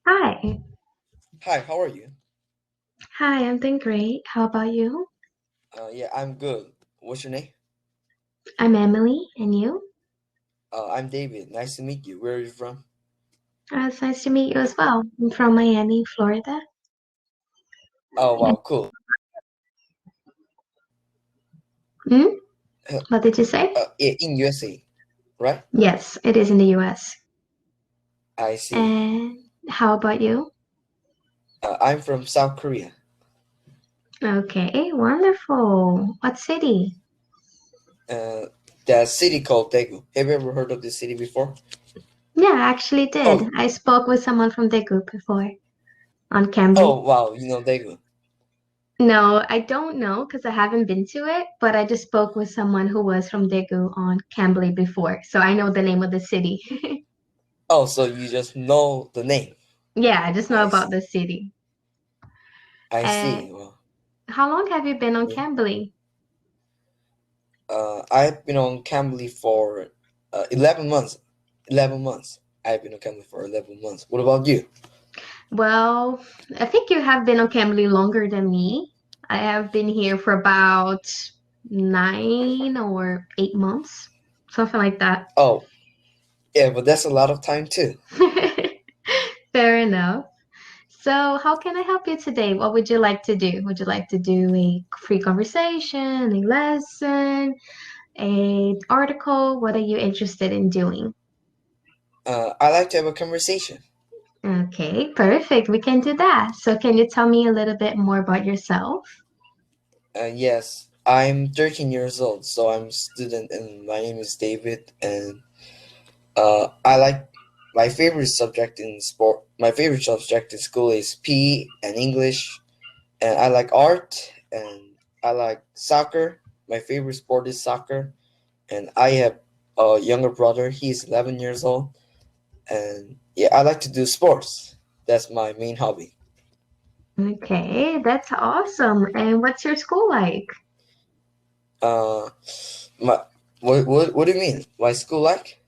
Hi. Hi, how are you? Hi, I'm doing great. How about you? Yeah, I'm good. What's your name? I'm Emily, and you? I'm David. Nice to meet you. Where are you from? It's nice to meet you as well. I'm from Miami, Florida. Oh, wow, cool. Hmm? Uh, What did you say? in USA, right? Yes, it is in the US. I see. And how about you? I'm from South Korea. Okay, wonderful. What city? Uh, the city called Daegu. Have you ever heard of this city before? Yeah, I actually did. Oh, I spoke with someone from Daegu before on Cambly. oh, wow, you know Daegu. No, I don't know because I haven't been to it, but I just spoke with someone who was from Daegu on Cambly before, so I know the name of the city. Oh, so you just know the name. Yeah, I just know I about see. the city. I And see. Well, how long have you been on yeah. Cambly? I've been on Cambly for 11 months. 11 months. I've been on Cambly for 11 months. What about you? Well, I think you have been on Cambly longer than me. I have been here for about 9 or 8 months, something like that. Oh, yeah, but that's a lot of time too. Fair enough. So, how can I help you today? What would you like to do? Would you like to do a free conversation, a lesson, a article? What are you interested in doing? I like to have a conversation. Okay, perfect. We can do that. So, can you tell me a little bit more about yourself? Yes, I'm 13 years old, so I'm a student, and my name is David. And I like my favorite subject in sport. My favorite subject in school is PE and English, and I like art, and I like soccer. My favorite sport is soccer, and I have a younger brother. He's 11 years old, and yeah, I like to do sports. That's my main hobby. Okay, that's awesome. And what's your school like? Uh, my what do you mean? My school like?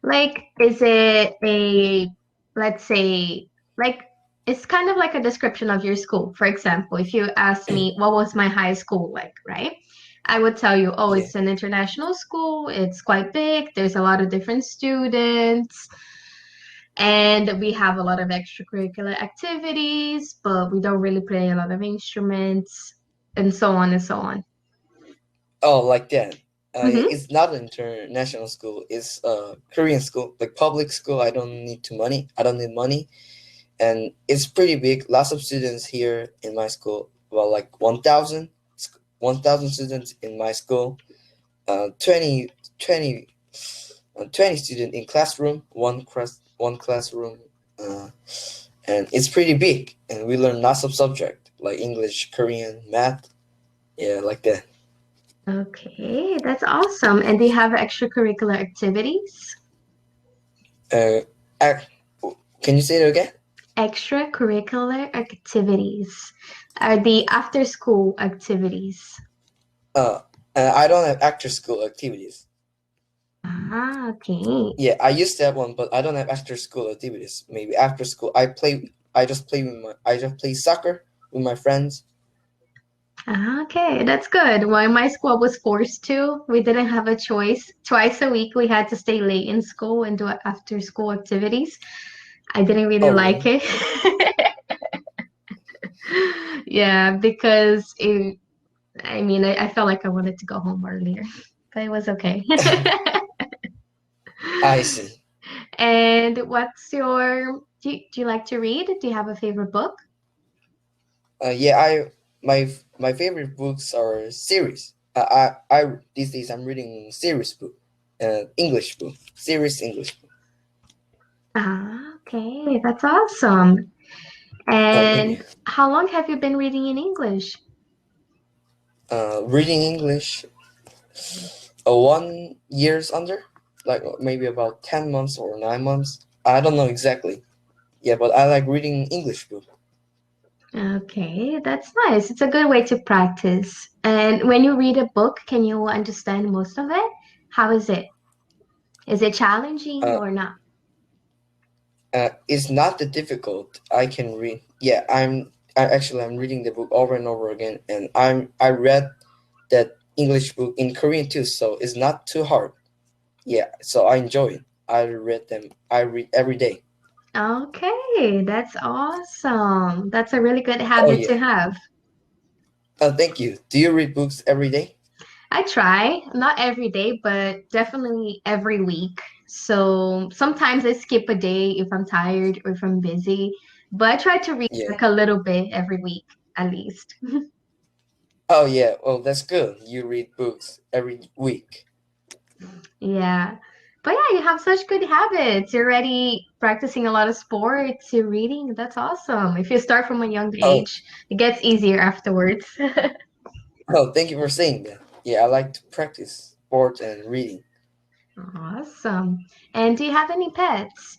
Like, is it let's say, like, it's kind of like a description of your school. For example, if you ask me what was my high school like, right? I would tell you, oh, Yeah. it's an international school. It's quite big. There's a lot of different students, and we have a lot of extracurricular activities, but we don't really play a lot of instruments, and so on and so on. Oh, like that. Mm-hmm. It's not an international school. It's a Korean school, like public school. I don't need to money. I don't need money, and it's pretty big. Lots of students here in my school. Well, like 1,000 students in my school. 20, 20, 20 student in classroom. One classroom. Uh, and it's pretty big. And we learn lots of subject like English, Korean, math. Yeah, like that. Okay, that's awesome. And do you have extracurricular activities? Uh, ac- can you say it again? Extracurricular activities are the after school activities. Uh, I don't have after school activities. Ah, okay. Yeah, I used to have one, but I don't have after school activities. Maybe after school, I play. I just play soccer with my friends. Ah, okay, that's good. Well, in my school, I was forced to. We didn't have a choice. Twice a week, we had to stay late in school and do after school activities. I didn't really Oh, like really? it. Yeah, because I felt like I wanted to go home earlier, but it was okay. I see. And do you like to read? Do you have a favorite book? Yeah, my favorite books are series. I these days I'm reading series book, English book, series English book. Ah, okay, that's awesome. Thank you. And how long have you been reading in English? Reading English, 1 years under, like maybe about 10 months or 9 months. I don't know exactly. Yeah, but I like reading English book. Okay, that's nice. It's a good way to practice. And when you read a book, can you understand most of it? How is it? Is it challenging Uh, or not? It's not that difficult. I can read. Yeah, I'm reading the book over and over again, and I read that English book in Korean too, so it's not too hard. Yeah, so I enjoy it. I read them. I read every day. Okay, that's awesome. That's a really good Oh habit yeah. to have. Thank you. Do you read books every day? I try, not every day, but definitely every week. So sometimes I skip a day if I'm tired or if I'm busy, but I try to read Yeah. like a little bit every week at least. Oh yeah. Well, that's good. You read books every week. Yeah. But yeah, you have such good habits. You're already practicing a lot of sports, you're reading. That's awesome. If you start from a young Oh, age, it gets easier afterwards. oh, thank you for saying that. Yeah, I like to practice sports and reading. Awesome. And do you have any pets?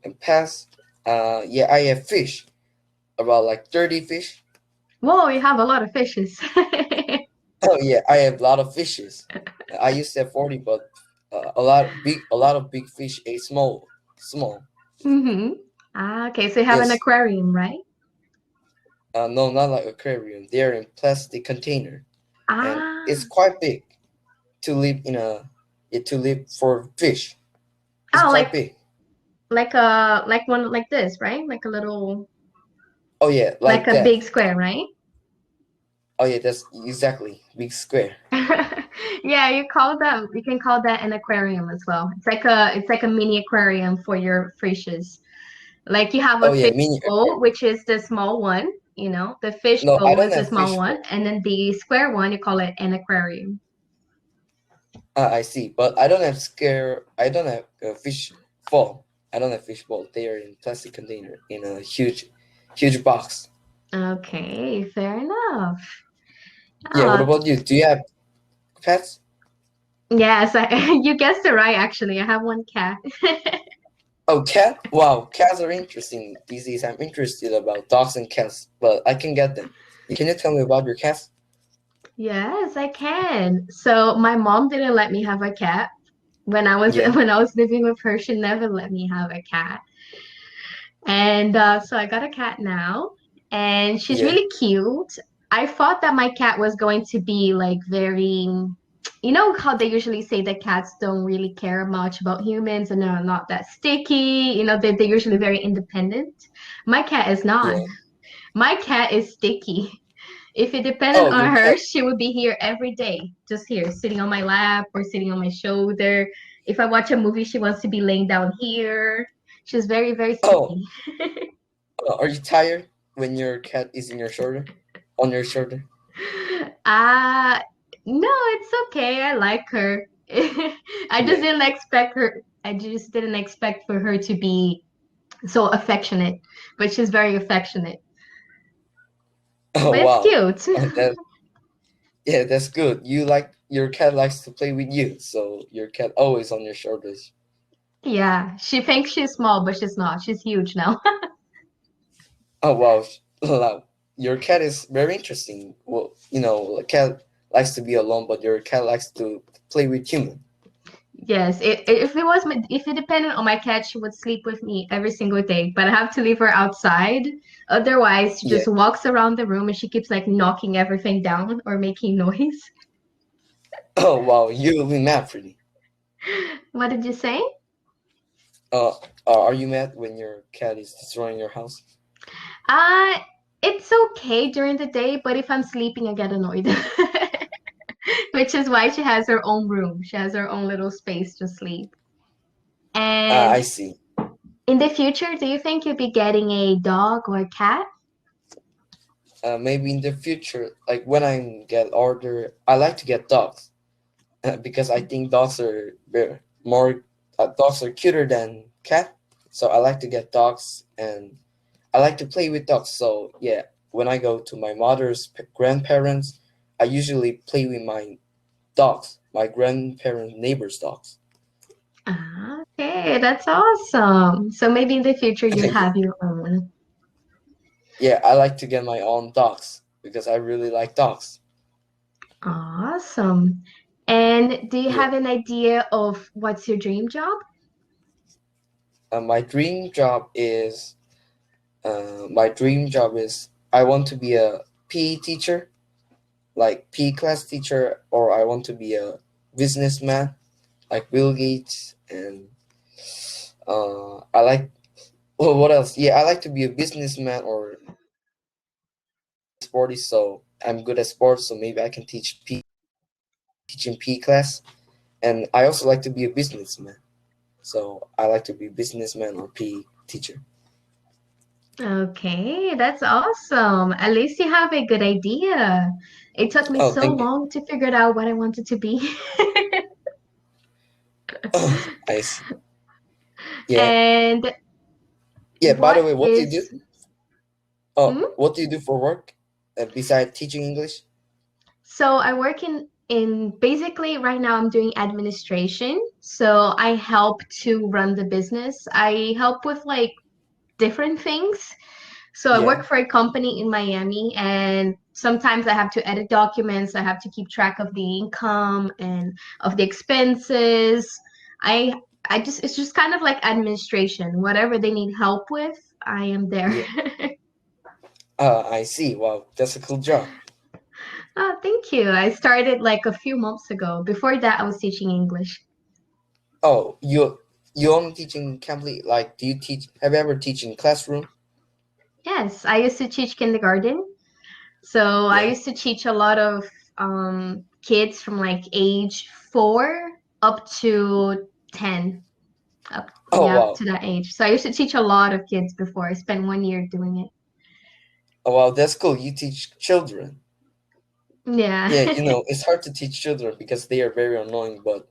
And past, yeah, I have fish. About like 30 fish. Whoa, you have a lot of fishes. Oh yeah, I have a lot of fishes. I used to have 40, but a lot of big fish ate small. Mm-hmm. Ah, okay, so you have an Yes. aquarium, right? No, not like aquarium. They're in plastic container, and it's Ah, quite big to live in a to live for fish. It's oh, quite big. like one like this, right? Like a little, Oh yeah, like like a that. big square, right? Oh yeah, that's exactly big square. Yeah, you can call that an aquarium as well. It's like a mini aquarium for your fishes. Like you have a Oh yeah, fish mini bowl, aquarium. which is the small one, you know, the fish No, I bowl don't is the have small fish one, bowl. and then the square one, you call it an aquarium. I see, but I don't have scare. I don't have fish bowl. I don't have fish bowl. They are in plastic container in a huge box. Okay, fair enough. Yeah. What Oh, about you? Do you have pets? yes, you guessed it right, actually. I have one cat. Oh, cat. Wow, cats are interesting these days. I'm interested about dogs and cats, but I can get them. Can you tell me about your cats? Yes, I can. So my mom didn't let me have a cat when I was Yeah. when I was living with her. She never let me have a cat. And so I got a cat now, and she's Yeah. really cute. I thought that my cat was going to be like very, you know how they usually say that cats don't really care much about humans and they're not that sticky. You know, they're usually very independent. My cat is not. Yeah. My cat is sticky. If it depended Oh, on your her, cat. she would be here every day, just here, sitting on my lap or sitting on my shoulder. If I watch a movie, she wants to be laying down here. She's very, very Oh, sticky. are you tired when your cat is in your shoulder, on your shoulder? Uh, no, it's okay. I like her. I just Yeah. didn't expect her. I just didn't expect for her to be so affectionate, but she's very affectionate. Oh But it's wow. cute. That yeah, that's good. You like your cat likes to play with you, so your cat always on your shoulders. Yeah, she thinks she's small, but she's not. She's huge now. Oh wow, wow. Your cat is very interesting. Well, a cat likes to be alone, but your cat likes to play with human. Yes, if it depended on my cat, she would sleep with me every single day. But I have to leave her outside. Otherwise, she Yeah. just walks around the room and she keeps like knocking everything down or making noise. Oh wow, you will be mad pretty. What did you say? Uh, are you mad when your cat is destroying your house? Uh, it's okay during the day, but if I'm sleeping, I get annoyed. Which is why she has her own room. She has her own little space to sleep. I And see. in the future, do you think you'll be getting a dog or a cat? Maybe in the future, like when I get older, I like to get dogs because I think dogs are cuter than cat. So I like to get dogs, and I like to play with dogs. So yeah, when I go to my mother's grandparents, I usually play with my dogs, my grandparent neighbors' dogs. Ah, okay, that's awesome. So maybe in the future you'll Yeah, have your own. yeah, I like to get my own dogs because I really like dogs. Awesome. And do you Yeah. have an idea of what's your dream job? My dream job is I want to be a PE teacher, like PE class teacher, or I want to be a businessman like Bill Gates. And I like, well, what else? Yeah, I like to be a businessman or sporty. So I'm good at sports, so maybe I can teaching PE class. And I also like to be a businessman. So I like to be businessman or PE teacher. Okay, that's awesome. At least you have a good idea. It took me Oh, so thank you. long to figure out what I wanted to be. I see. Yeah. And Yeah. By the what way, what do you do? is, Oh, hmm? what do you do for work besides teaching English? So I work in basically right now I'm doing administration. So I help to run the business. I help with like different things. So I Yeah. work for a company in Miami, and sometimes I have to edit documents. I have to keep track of the income and of the expenses. I I just it's just kind of like administration. Whatever they need help with, I am there. Yeah. I see. Wow, that's a cool job. Oh, thank you. I started like a few months ago. Before that, I was teaching English. Oh, you only teaching Cambly? Like, do you teach? Have you ever teach in classroom? Yes, I used to teach kindergarten. So I Yeah. used to teach a lot of kids from like age 4 up to 10. Up, Oh yeah, up wow. to that age. So I used to teach a lot of kids before. I spent 1 year doing it. Oh wow, that's cool. You teach children. Yeah. Yeah, it's hard to teach children because they are very annoying. But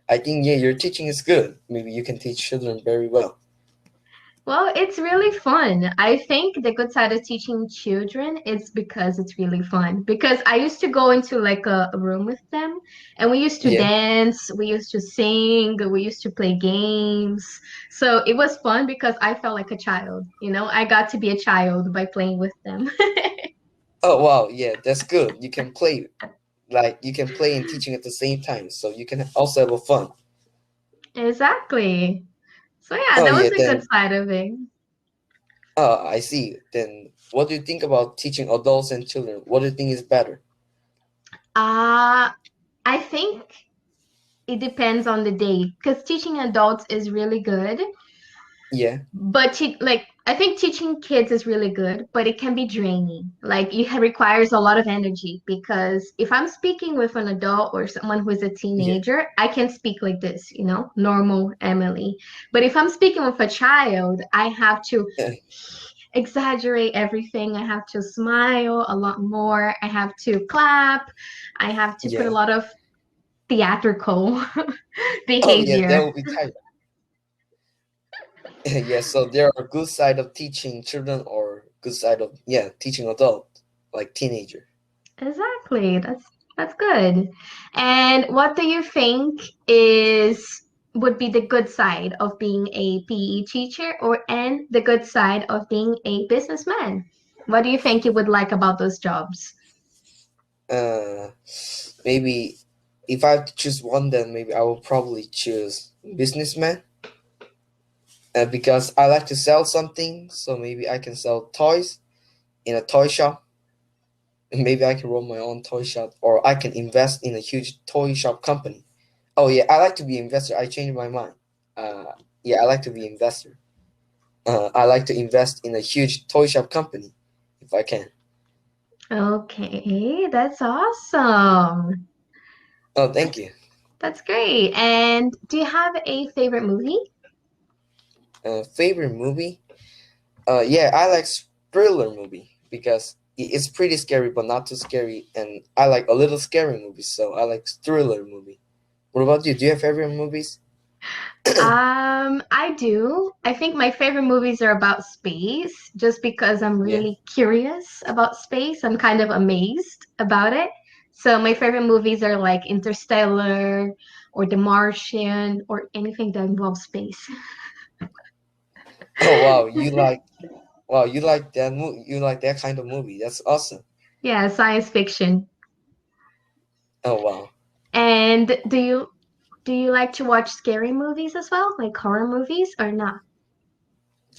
I think yeah, your teaching is good. Maybe you can teach children very well. Well, it's really fun. I think the good side of teaching children is because it's really fun. Because I used to go into like a room with them and we used to Yeah. dance, we used to sing, we used to play games. So it was fun because I felt like a child, you know? I got to be a child by playing with them. Oh wow, yeah, that's good. You can play and teaching at the same time, so you can also have a fun. Exactly. So yeah, Oh that was yeah, the good then side of it. I see. Then what do you think about teaching adults and children? What do you think is better? Uh, I think it depends on the day because teaching adults is really good. Yeah, But like I think teaching kids is really good, but it can be draining. Like requires a lot of energy because if I'm speaking with an adult or someone who is a yeah, teenager, I can speak like this, normal Emily. But if I'm speaking with a child, I have to exaggerate everything. I have to smile a lot more. I have to clap. I have to put a yeah. lot of theatrical Oh yeah, that behavior. will be tired. Yeah, so there are good side of teaching children or good side of teaching adult like teenager. Exactly. That's good. And what do you think is would be the good side of being a PE teacher and the good side of being a businessman? What do you think you would like about those jobs? Uh, Maybe if I have to choose one, then maybe I will probably choose businessman. Because I like to sell something, so maybe I can sell toys in a toy shop. Maybe I can run my own toy shop, or I can invest in a huge toy shop company. Oh yeah, I like to be investor. I changed my mind. Uh, yeah, I like to be investor. I like to invest in a huge toy shop company if I can. Okay, that's awesome. Oh, thank you. That's great. And do you have a favorite movie? Favorite movie? Yeah, I like thriller movie because it's pretty scary, but not too scary, and I like a little scary movies, so I like thriller movie. What about you? Do you have favorite movies? I do. I think my favorite movies are about space just because I'm Yeah. really curious about space. I'm kind of amazed about it. So my favorite movies are like Interstellar or The Martian or anything that involves space. Oh wow, you like that movie. You like that kind of movie. That's awesome. Yeah, science fiction. Oh wow. And do you like to watch scary movies as well, like horror movies or not?